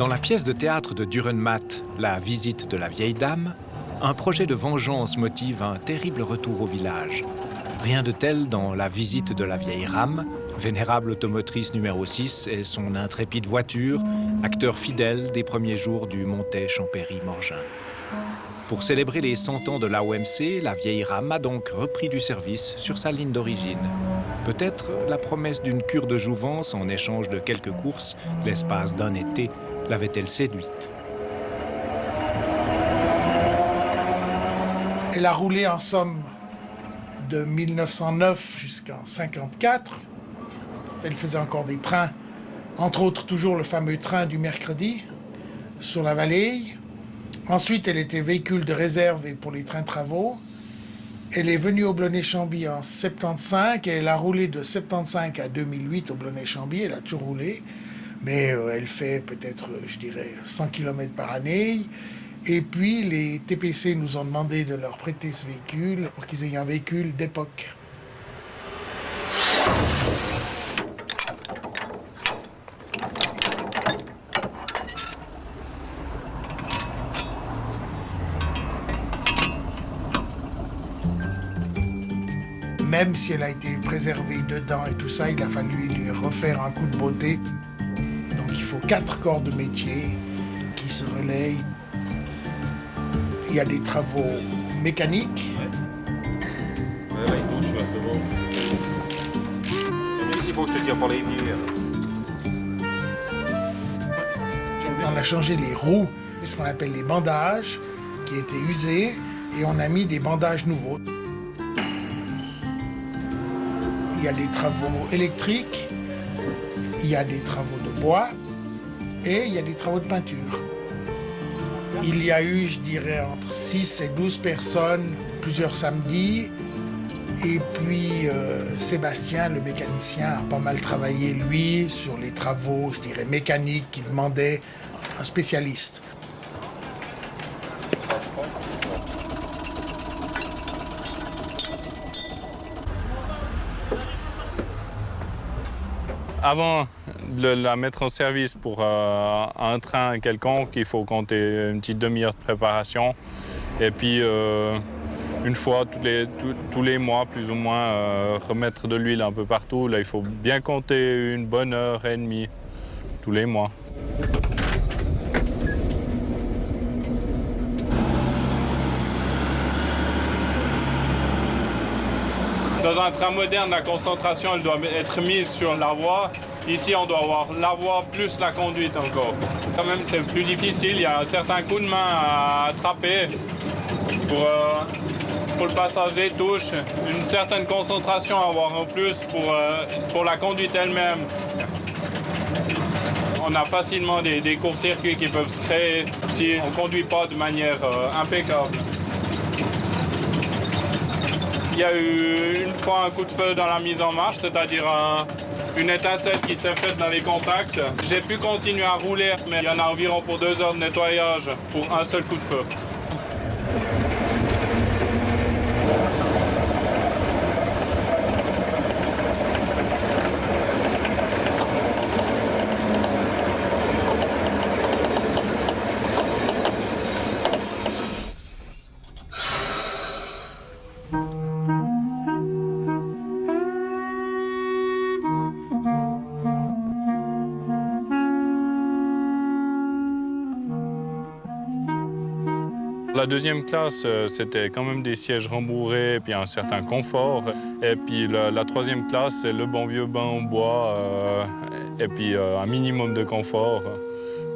Dans la pièce de théâtre de Dürrenmatt, La visite de la vieille dame, un projet de vengeance motive un terrible retour au village. Rien de tel dans La visite de la vieille rame, vénérable automotrice numéro 6 et son intrépide voiture, acteur fidèle des premiers jours du Montet-Champéry-Morgin. Pour célébrer les 100 ans de l'AOMC, la vieille rame a donc repris du service sur sa ligne d'origine. Peut-être la promesse d'une cure de jouvence en échange de quelques courses, l'espace d'un été, l'avait-elle séduite. Elle a roulé en somme de 1909 jusqu'en 1954. Elle faisait encore des trains, entre autres toujours le fameux train du mercredi sur la vallée. Ensuite, elle était véhicule de réserve et pour les trains travaux. Elle est venue au Blonay-Chambly en 75 et elle a roulé de 75 à 2008 au Blonay-Chambly. Elle a toujours roulé, mais elle fait peut-être, je dirais, 100 km par année. Et puis, les TPC nous ont demandé de leur prêter ce véhicule pour qu'ils aient un véhicule d'époque. Même si elle a été préservée dedans et tout ça, il a fallu lui refaire un coup de beauté. Donc il faut 4 corps de métier qui se relayent. Il y a des travaux mécaniques. Ouais, il touche, là, c'est bon. Mais ici, il faut que je te tire par les pieds. On a changé les roues, ce qu'on appelle les bandages, qui étaient usés, et on a mis des bandages nouveaux. Il y a des travaux électriques, il y a des travaux de bois et il y a des travaux de peinture. Il y a eu, je dirais, entre 6 et 12 personnes, plusieurs samedis. Et puis Sébastien, le mécanicien, a pas mal travaillé, lui, sur les travaux, je dirais, mécaniques qui demandaient un spécialiste. Avant de la mettre en service pour un train quelconque, il faut compter une petite demi-heure de préparation. Et puis, une fois tous les mois, plus ou moins, remettre de l'huile un peu partout. Là, il faut bien compter une bonne heure et demie tous les mois. Dans un train moderne, la concentration elle doit être mise sur la voie. Ici, on doit avoir la voie plus la conduite encore. Quand même, c'est plus difficile. Il y a un certain coup de main à attraper pour le passage des touches. Une certaine concentration à avoir en plus pour la conduite elle-même. On a facilement des courts-circuits qui peuvent se créer si on ne conduit pas de manière impeccable. Il y a eu une fois un coup de feu dans la mise en marche, c'est-à-dire une étincelle qui s'est faite dans les contacts. J'ai pu continuer à rouler, mais il y en a environ pour 2 heures de nettoyage pour un seul coup de feu. La deuxième classe, c'était quand même des sièges rembourrés et puis un certain confort. Et puis la troisième classe, c'est le bon vieux bain en bois et puis un minimum de confort.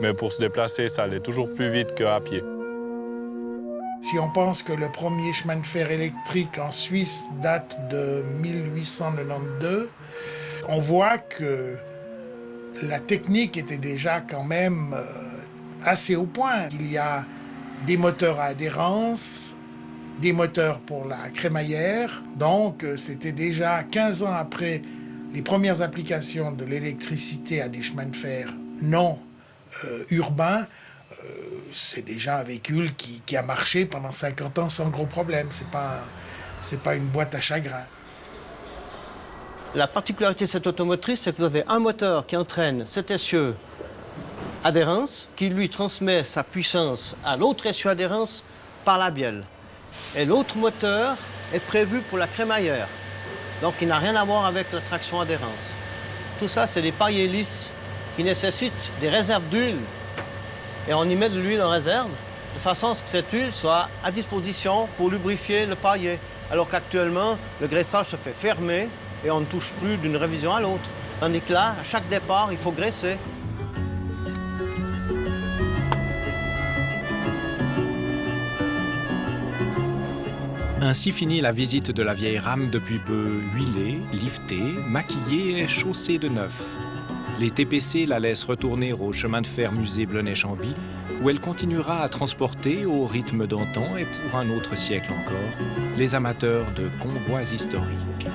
Mais pour se déplacer, ça allait toujours plus vite qu'à pied. Si on pense que le premier chemin de fer électrique en Suisse date de 1892, on voit que la technique était déjà quand même assez au point. Il y a des moteurs à adhérence, des moteurs pour la crémaillère. Donc, c'était déjà 15 ans après les premières applications de l'électricité à des chemins de fer non urbains. C'est déjà un véhicule qui a marché pendant 50 ans sans gros problème. C'est pas une boîte à chagrin. La particularité de cette automotrice, c'est que vous avez un moteur qui entraîne cet essieu adhérence qui lui transmet sa puissance à l'autre essieu adhérence par la bielle. Et l'autre moteur est prévu pour la crémaillère. Donc il n'a rien à voir avec la traction adhérence. Tout ça, c'est des pailles hélices qui nécessitent des réserves d'huile. Et on y met de l'huile en réserve, de façon à ce que cette huile soit à disposition pour lubrifier le paillet. Alors qu'actuellement, le graissage se fait fermer et on ne touche plus d'une révision à l'autre. Tandis que là, à chaque départ, il faut graisser. Ainsi finit la visite de la vieille rame depuis peu huilée, liftée, maquillée et chaussée de neuf. Les TPC la laissent retourner au chemin de fer musée Blonay-Chambly, où elle continuera à transporter, au rythme d'antan et pour un autre siècle encore, les amateurs de convois historiques.